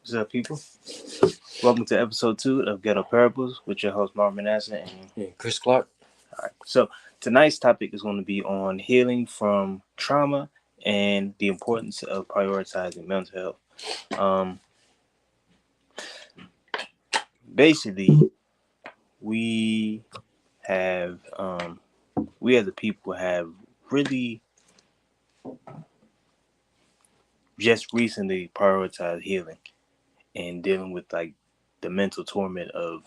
What's up, people? Welcome to episode 2 of Ghetto Parables with your host, Marvin Manasseh. And Chris Clark. All right. So, tonight's topic is going to be on healing from trauma and the importance of prioritizing mental health. Basically, we have, we as a people have really just recently prioritized healing and dealing with like the mental torment of,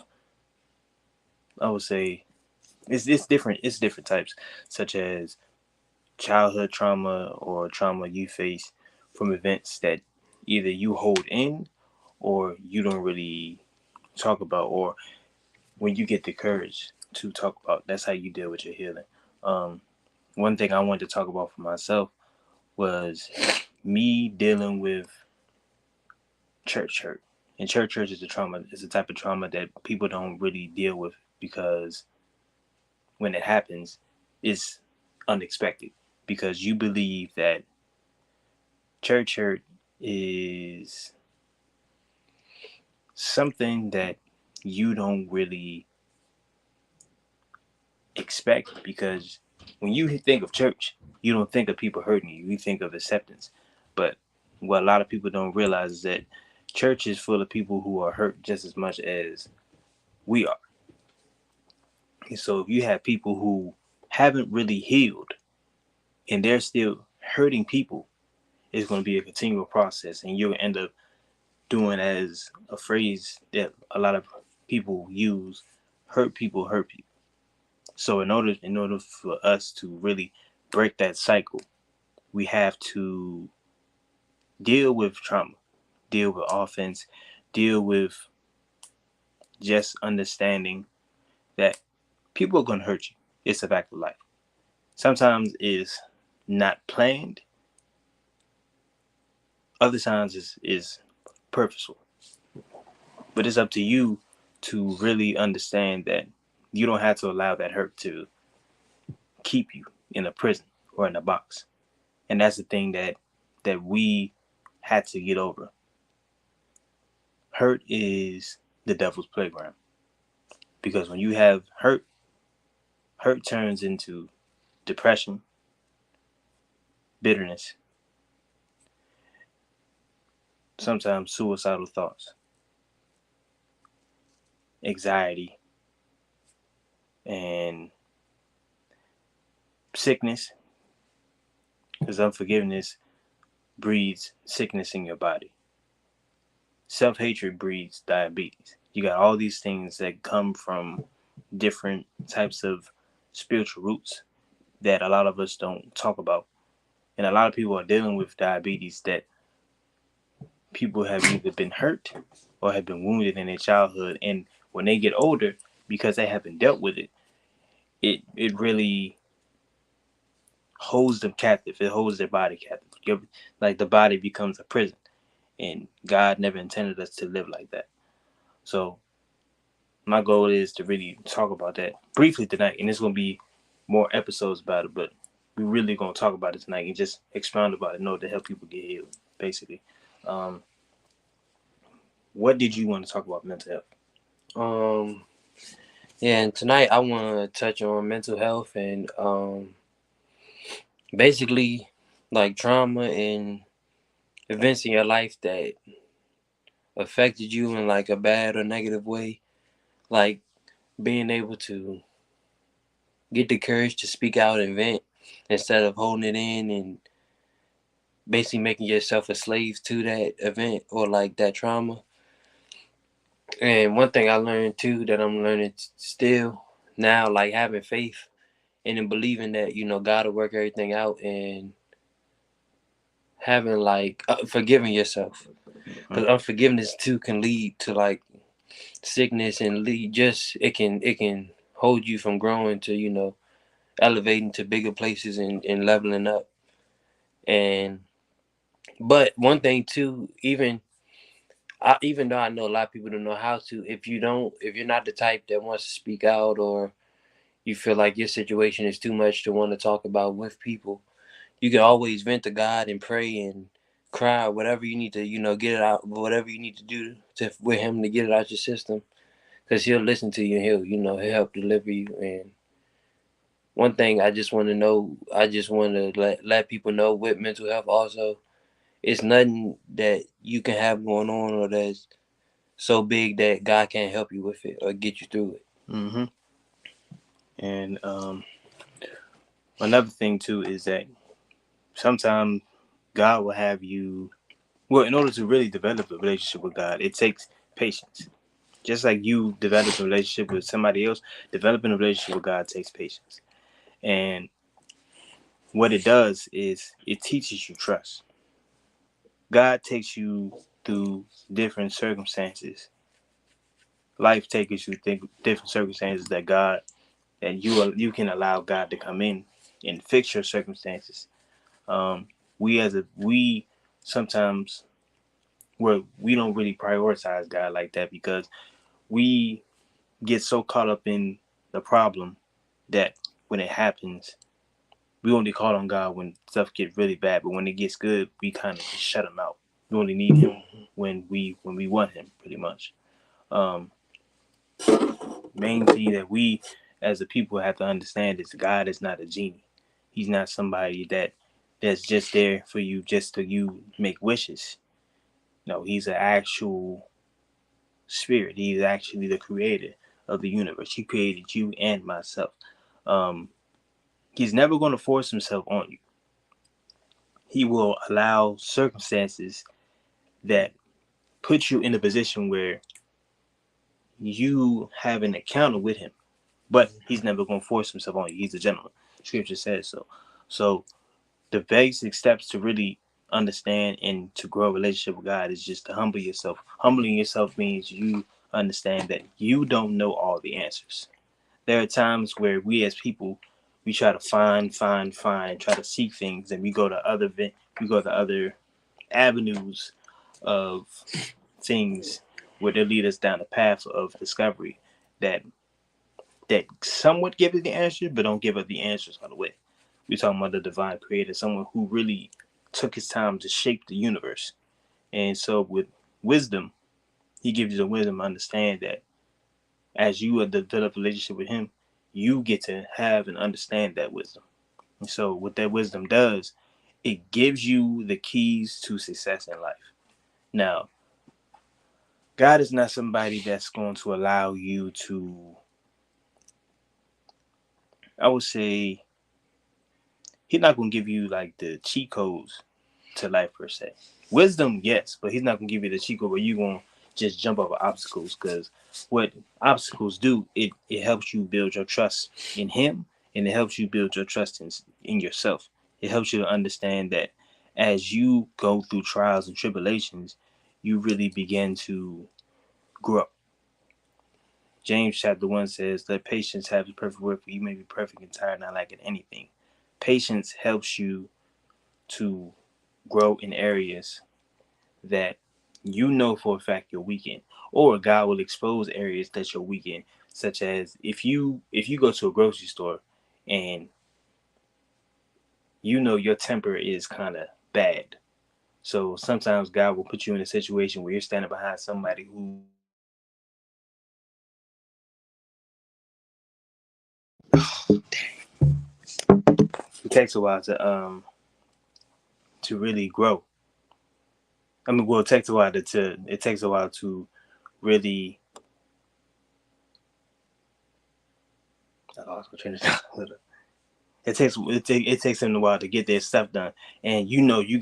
I would say, it's different. It's different types, such as childhood trauma or trauma you face from events that either you hold in or you don't really talk about, or when you get the courage to talk about, that's how you deal with your healing. um, One thing I wanted to talk about for myself was me dealing with church hurt. And church hurt is a trauma, is a type of trauma that people don't really deal with because when it happens, it's unexpected, because you believe that church hurt is something that you don't really expect, because when you think of church, you don't think of people hurting you. You think of acceptance. But what a lot of people don't realize is that church is full of people who are hurt just as much as we are. And so if you have people who haven't really healed and they're still hurting people, it's going to be a continual process, and you'll end up doing, as a phrase that a lot of people use, hurt people hurt people. So in order for us to really break that cycle, we have to deal with trauma, deal with offense, deal with just understanding that people are going to hurt you. It's a fact of life. Sometimes it's not planned, other times is purposeful. But it's up to you to really understand that you don't have to allow that hurt to keep you in a prison or in a box. And that's the thing that we had to get over. Hurt is the devil's playground, because when you have hurt turns into depression, bitterness, sometimes suicidal thoughts, anxiety, and sickness, because unforgiveness breeds sickness in your body. Self-hatred breeds diabetes. You got all these things that come from different types of spiritual roots that a lot of us don't talk about. And a lot of people are dealing with diabetes that people have either been hurt or have been wounded in their childhood. And when they get older, because they haven't dealt with it, it really holds them captive. It holds their body captive. Like the body becomes a prison. And God never intended us to live like that. So my goal is to really talk about that briefly tonight. And there's going to be more episodes about it, but we're really going to talk about it tonight and just expound about it in order to help people get healed, basically. Um, what did you want to talk about mental health? Yeah, and tonight I want to touch on mental health and basically like trauma and events in your life that affected you in like a bad or negative way. Like being able to get the courage to speak out and vent instead of holding it in and basically making yourself a slave to that event or like that trauma. And one thing I learned too that I'm learning still now, like having faith and in believing that God will work everything out, and having like forgiving yourself, because unforgiveness too can lead to like sickness and lead just it can hold you from growing to elevating to bigger places and leveling up. And but one thing too, even though I know a lot of people don't know how to, if you're not the type that wants to speak out, or you feel like your situation is too much to want to talk about with people, you can always vent to God and pray and cry, whatever you need to, get it out, whatever you need to do to with him to get it out your system, because he'll listen to you and he'll help deliver you. And one thing I just want to know, I just want to let people know with mental health also, it's nothing that you can have going on or that's so big that God can't help you with it or get you through it. Mm-hmm. And another thing too is that sometimes God will have you. Well, in order to really develop a relationship with God, it takes patience. Just like you develop a relationship with somebody else, developing a relationship with God takes patience. And what it does is it teaches you trust. God takes you through different circumstances. Life takes you through different circumstances that you can allow God to come in and fix your circumstances. Um, we sometimes we don't really prioritize God like that because we get so caught up in the problem that when it happens, we only call on God when stuff gets really bad. But when it gets good, we kind of just shut him out. We only need him when we want him, pretty much. Um, Main thing that we as a people have to understand is God is not a genie. He's not somebody that's just there for you just to you make wishes. No, he's an actual spirit. He's actually the creator of the universe. He created you and myself. Um, he's never going to force himself on you. He will allow circumstances that put you in a position where you have an encounter with him, but he's never going to force himself on you. He's a gentleman. Scripture says so. So the basic steps to really understand and to grow a relationship with God is just to humble yourself. Humbling yourself means you understand that you don't know all the answers. There are times where we as people we try to find, try to seek things, and we go to other avenues of things where they lead us down a path of discovery that somewhat give us the answers, but don't give us the answers all the way. We're talking about the divine creator, someone who really took his time to shape the universe. And so with wisdom, he gives you the wisdom to understand that as you develop a relationship with him, you get to have and understand that wisdom. And so what that wisdom does, it gives you the keys to success in life. Now, God is not somebody that's going to allow you to, I would say, he's not going to give you like the cheat codes to life per se. Wisdom, yes, but he's not gonna give you the cheat code where you gonna just jump over obstacles. Because what obstacles do, it helps you build your trust in him, and it helps you build your trust in yourself. It helps you to understand that as you go through trials and tribulations, you really begin to grow. James chapter 1 says, "Let patience have the perfect work, for you may be perfect and tired, not lacking anything." Patience helps you to grow in areas that you know for a fact you're weak in, or God will expose areas that you're weak in, such as if you go to a grocery store and you know your temper is kind of bad. So sometimes God will put you in a situation where you're standing behind somebody who it takes a while to really grow. I mean, well, it takes a while to really. I lost my train of thought. It takes them a while to get their stuff done, and you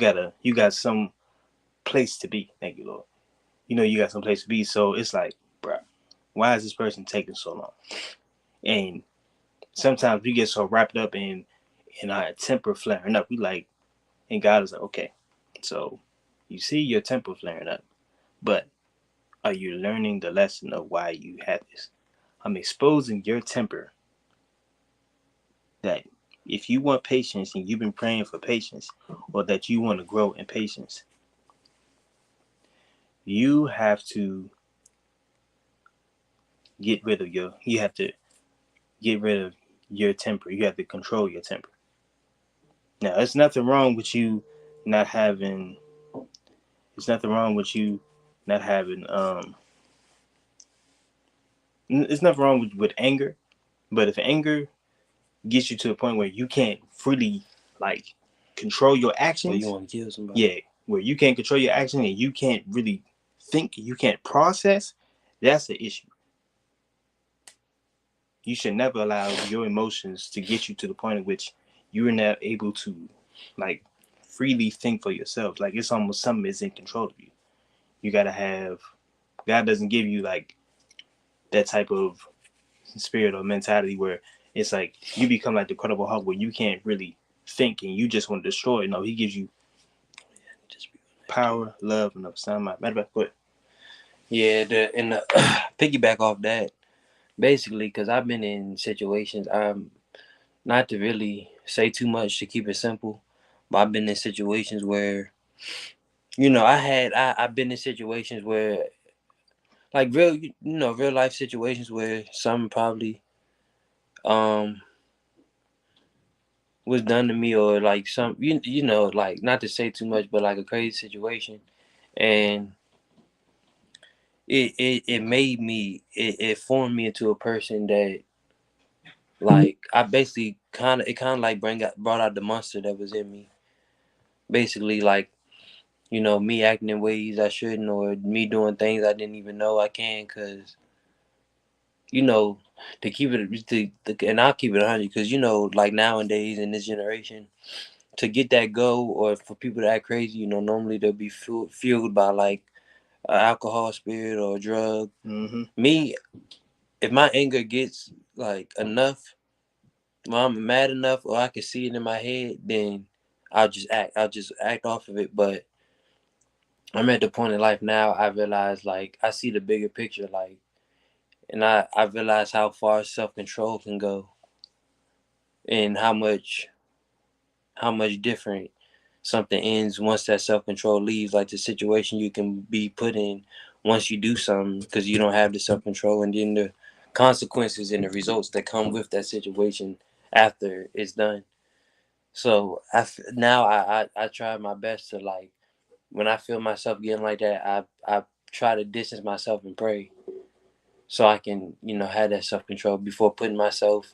got some place to be. Thank you, Lord. You know you got some place to be. So it's like, bruh, why is this person taking so long? And sometimes we get so wrapped up in our temper flaring up. We like, and God is like, okay, so you see your temper flaring up, but are you learning the lesson of why you had this? I'm exposing your temper that if you want patience and you've been praying for patience, or that you want to grow in patience, you have to you have to get rid of your temper. You have to control your temper. Now, there's nothing wrong with you not having There's nothing wrong with you not having it's nothing wrong with anger, but if anger gets you to a point where you can't freely like control your Or you actions, want to kill somebody. yeah, where you can't control your actions and you can't really think, you can't process, that's the issue. You should never allow your emotions to get you to the point in which you're not able to like freely think for yourself. Like it's almost something that's in control of you. You gotta have God doesn't give you like that type of spirit or mentality where it's like you become like the Incredible Hulk where you can't really think and you just want to destroy. No, he gives you power, love, and a sound mind. Matter of fact, go ahead. Yeah, and piggyback off that, basically, because I've been in situations. Not to really say too much to keep it simple, but I've been in situations where I've been in situations where like real life situations where some probably um was done to me, or like some like, not to say too much, but like a crazy situation, and it made me, it formed me into a person that, like, I basically kind of like brought out the monster that was in me, basically, like, me acting in ways I shouldn't, or me doing things I didn't even know I can, because you know to keep it and I'll keep it 100, because like nowadays in this generation, to get that go, or for people to act crazy, normally they'll be fueled by like an alcohol spirit or a drug. Mm-hmm. Me, if my anger gets like enough, when I'm mad enough, or I can see it in my head, then I'll just act off of it. But I'm at the point in life now, I realize, like, I see the bigger picture, like, and I realize how far self control can go, and how much different something ends once that self control leaves. Like the situation you can be put in once you do something because you don't have the self control, and then the consequences and the results that come with that situation after it's done. So now I try my best to, like, when I feel myself getting like that, I try to distance myself and pray, so I can have that self control before putting myself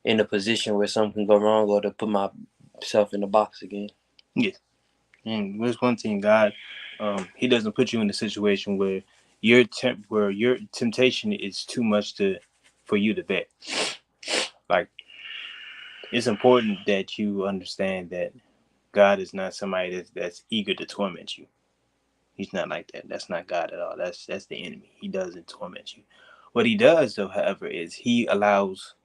in a position where something can go wrong, or to put myself in the box again. Yes. And there's one thing, God, He doesn't put you in a situation where where your temptation is too much for you to bear. Like it's important that you understand that God is not somebody that's eager to torment you. He's not like that. That's not God at all. That's the enemy. He doesn't torment you. What he does, though, however, is he allows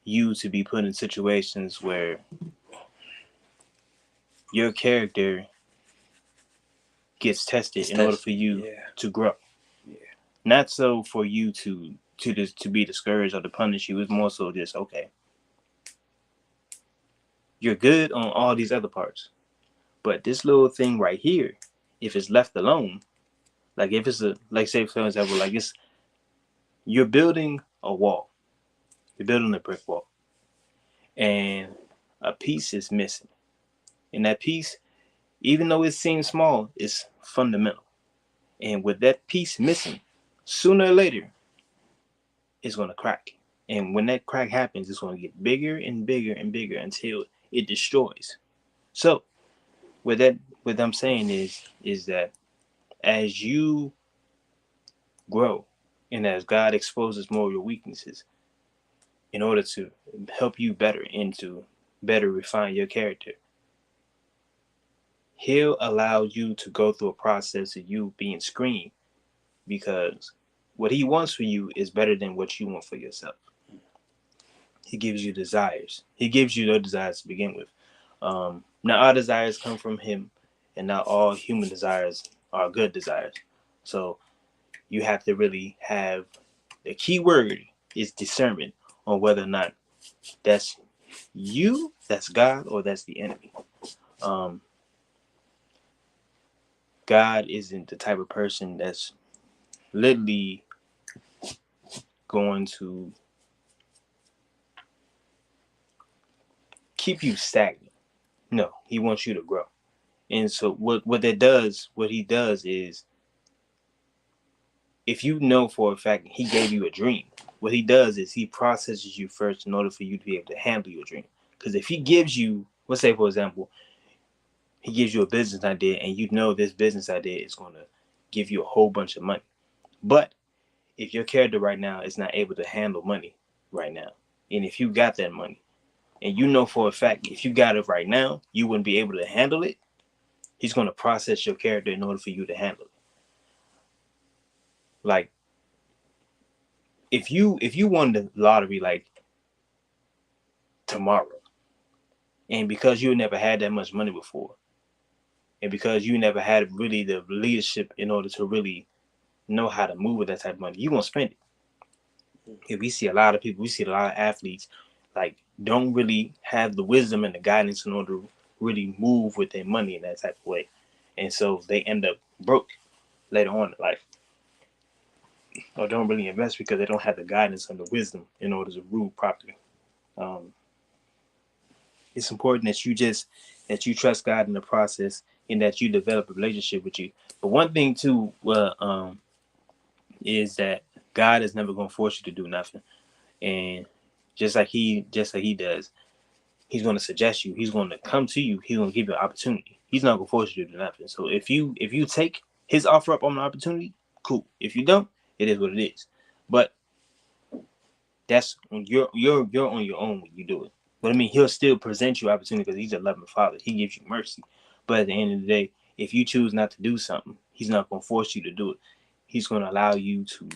you to be put in situations where your character gets tested It's in order tested. for you Yeah. to grow. Yeah. Not so for you to be discouraged or to punish you. It's more so just okay. You're good on all these other parts, but this little thing right here, if it's left alone, like if it's a like say for example, like it's you're building a wall, you're building a brick wall, and a piece is missing, and that piece, even though it seems small, is fundamental. And with that piece missing, sooner or later, it's gonna crack. And when that crack happens, it's gonna get bigger and bigger and bigger until it destroys. So what I'm saying is that as you grow and as God exposes more of your weaknesses in order to help you better and to better refine your character, He'll allow you to go through a process of you being screened because what He wants for you is better than what you want for yourself. He gives you desires. He gives you no desires to begin with. Now, our desires come from Him, and not all human desires are good desires. So you have to really have the key word is discernment on whether or not that's you, that's God, or that's the enemy. Um, God isn't the type of person that's literally going to keep you stagnant. No, He wants you to grow. And so what he does is, if you know for a fact he gave you a dream, what he does is he processes you first in order for you to be able to handle your dream. Because if he gives you, let's say for example, he gives you a business idea and you know this business idea is going to give you a whole bunch of money. But if your character right now is not able to handle money right now, and if you got that money and you know for a fact if you got it right now, you wouldn't be able to handle it, he's going to process your character in order for you to handle it. Like if you won the lottery like tomorrow, and because you never had that much money before, and because you never had really the leadership in order to really know how to move with that type of money, you gonna spend it. If we see a lot of people, we see a lot of athletes like don't really have the wisdom and the guidance in order to really move with their money in that type of way, and so they end up broke later on in life, or don't really invest because they don't have the guidance and the wisdom in order to rule properly. Um, it's important that you trust God in the process and that you develop a relationship with you. But one thing too, is that God is never gonna force you to do nothing. And just like he does, he's gonna suggest you, he's gonna come to you, he's gonna give you an opportunity. He's not gonna force you to do nothing. So if you take his offer up on the opportunity, cool. If you don't, it is what it is. But that's you're on your own when you do it. But I mean, he'll still present you opportunity because he's a loving father. He gives you mercy. But at the end of the day, if you choose not to do something, he's not gonna force you to do it. He's gonna allow you to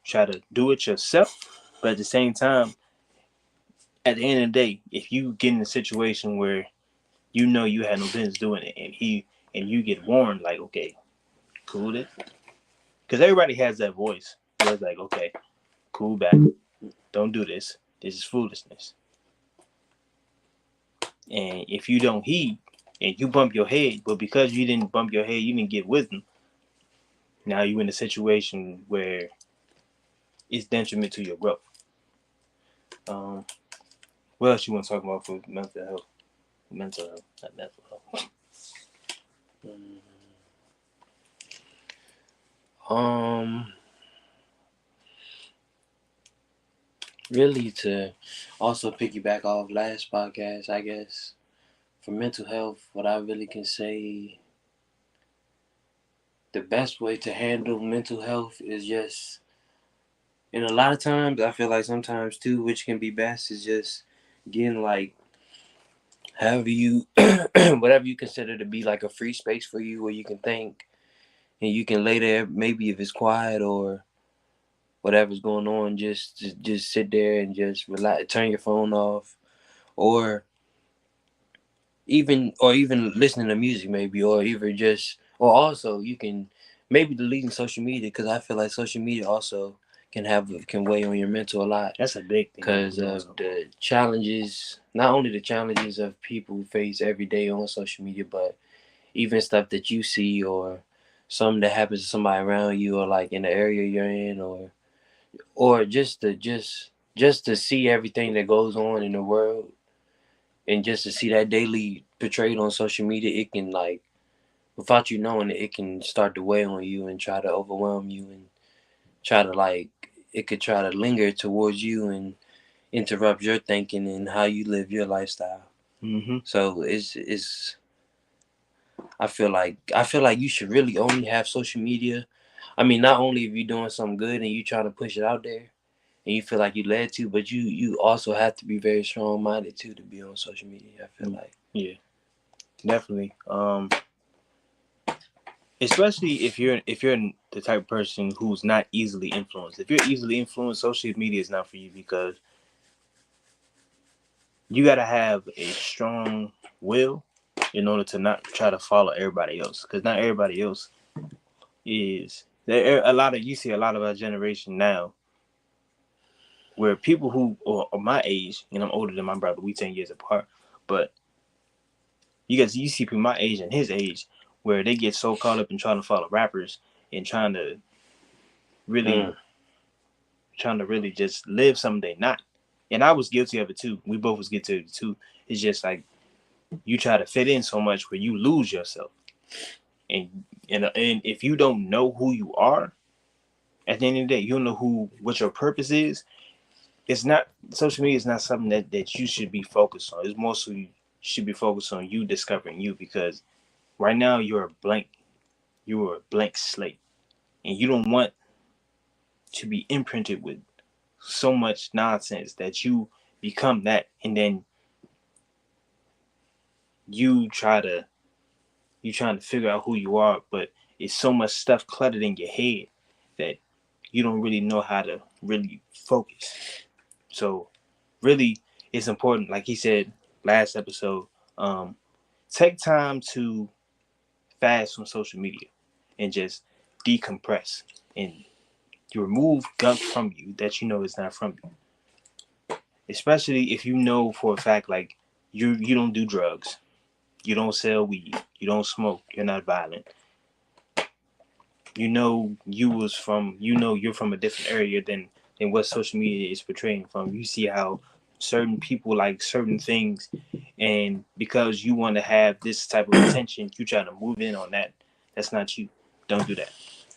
try to do it yourself. But at the same time, at the end of the day, if you get in a situation where you know you had no business doing it, and you get warned, like, okay, cool it, because everybody has that voice where it's like, okay, cool back, don't do this. This is foolishness. And if you don't heed and you bump your head, but because you didn't bump your head, you didn't get wisdom. Now you're in a situation where it's detriment to your growth. Um, what else you want to talk about for mental health? Mental health, not mental health. Um, really to also piggyback off last podcast, I guess for mental health, what I really can say, the best way to handle mental health is just, and a lot of times I feel like sometimes too, which can be best, is just getting like have you whatever you consider to be like a free space for you where you can think and you can lay there, maybe if it's quiet or whatever's going on, just sit there and just relax, turn your phone off, or even listening to music maybe, or even just, or also you can maybe deleting social media, because I feel like social media also can weigh on your mental a lot That's a big thing that because goes on. of the challenges, not only the challenges of people face every day on social media, but even stuff that you see or something that happens to somebody around you, or like in the area you're in, or just to see everything that goes on in the world, and just to see that daily portrayed on social media, it can like, without you knowing it, it can start to weigh on you and try to overwhelm you and try to like, it could try to linger towards you and interrupt your thinking and how you live your lifestyle. Mm-hmm. So it's I feel like you should really only have social media. I mean, not only if you're doing something good and you trying to push it out there and you feel like you led to, but you also have to be very strong minded too to be on social media. I feel like. Yeah, definitely. Especially if you're the type of person who's not easily influenced. If you're easily influenced, social media is not for you because you gotta have a strong will in order to not try to follow everybody else. Because not everybody else is there. A lot of you see a lot of our generation now where people who are my age, and I'm older than my brother, we 10 years apart, but you see people my age and his age where they get so caught up in trying to follow rappers and really Mm, trying to really just live something they not. And I was guilty of it too. We both was guilty of it too. It's just like you try to fit in so much where you lose yourself. And if you don't know who you are, at the end of the day, you don't know what your purpose is. It's not social media is not something that you should be focused on. It's more so you should be focused on you discovering you, because right now you're a blank slate, and you don't want to be imprinted with so much nonsense that you become that, and then you try to you trying to figure out who you are, but it's so much stuff cluttered in your head that you don't really know how to really focus. So really, it's important, like he said last episode, um, take time to fast from social media and just decompress, and you remove gunk from you that you know is not from you. Especially if you know for a fact, like, you don't do drugs, you don't sell weed, you don't smoke, you're not violent. You're from a different area than what social media is portraying from. You see how certain people like certain things, and because you want to have this type of attention, you try to move in on that. That's not you. Don't do that,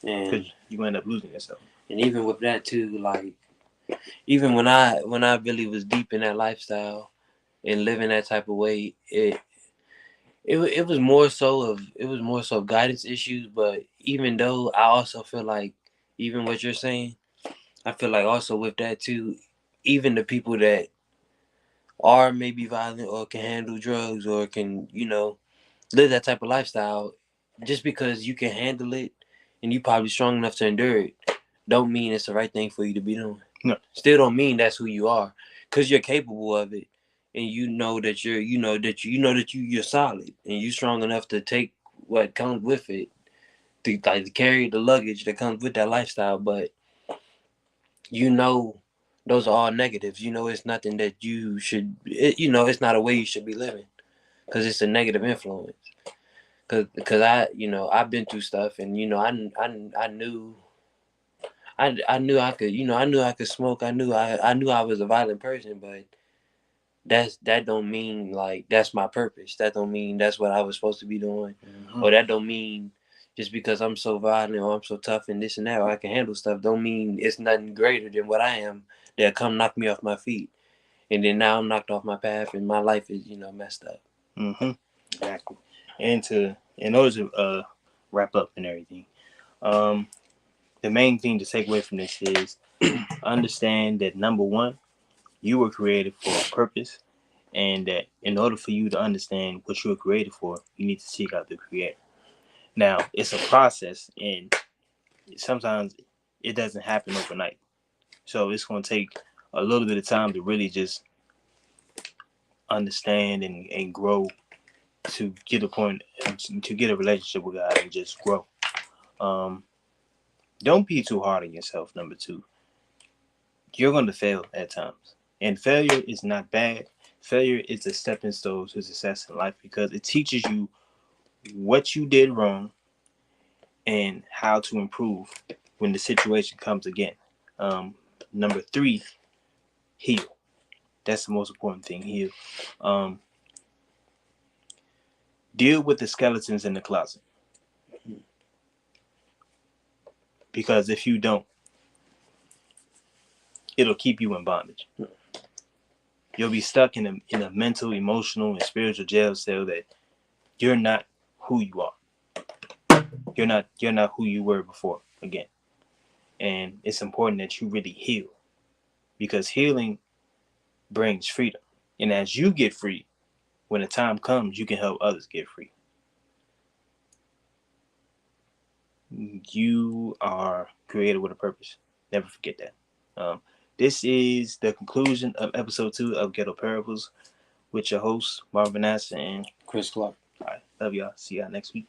And because you end up losing yourself. and even with that too, like even when I really was deep in that lifestyle and living that type of way, it was more so of guidance issues. But even though I also feel like, even what you're saying, I feel like also with that too, even the people that are maybe violent or can handle drugs or can, live that type of lifestyle, just because you can handle it and you probably strong enough to endure it, don't mean it's the right thing for you to be doing. No. Still don't mean that's who you are, because you're capable of it, and you're solid and you're strong enough to take what comes with it, to like carry the luggage that comes with that lifestyle. But you know those are all negatives. It's nothing that you should. It's not a way you should be living, because it's a negative influence. Cause I've been through stuff, and I knew I could smoke. I knew I was a violent person, but that don't mean like that's my purpose. That don't mean that's what I was supposed to be doing, Mm-hmm. or that don't mean just because I'm so violent or I'm so tough and this and that, or I can handle stuff, don't mean it's nothing greater than what I am that come knock me off my feet, and then now I'm knocked off my path and my life is messed up. Mm-hmm. Exactly. In order to wrap up and everything, um, the main thing to take away from this is understand that, number one, you were created for a purpose, and that in order for you to understand what you were created for, you need to seek out the creator. Now, it's a process, and sometimes it doesn't happen overnight. So it's going to take a little bit of time to really just understand and grow, to get a point, to get a relationship with God and just grow. Um, don't be too hard on yourself. Number two, you're going to fail at times, and failure is not bad. Failure is a stepping stone to success in life, because it teaches you what you did wrong and how to improve when the situation comes again. Um, Number three, heal. That's the most important thing. Heal. Um, Deal with the skeletons in the closet, because if you don't, it'll keep you in bondage. You'll be stuck in a mental, emotional, and spiritual jail cell that you're not who you are. You're not who you were before again. And it's important that you really heal, because healing brings freedom. And as you get free, when the time comes, you can help others get free. You are created with a purpose. Never forget that. This is the conclusion of episode 2 of Ghetto Parables with your hosts, Marvin Nass and Chris Clark. all right. Love y'all. See y'all next week.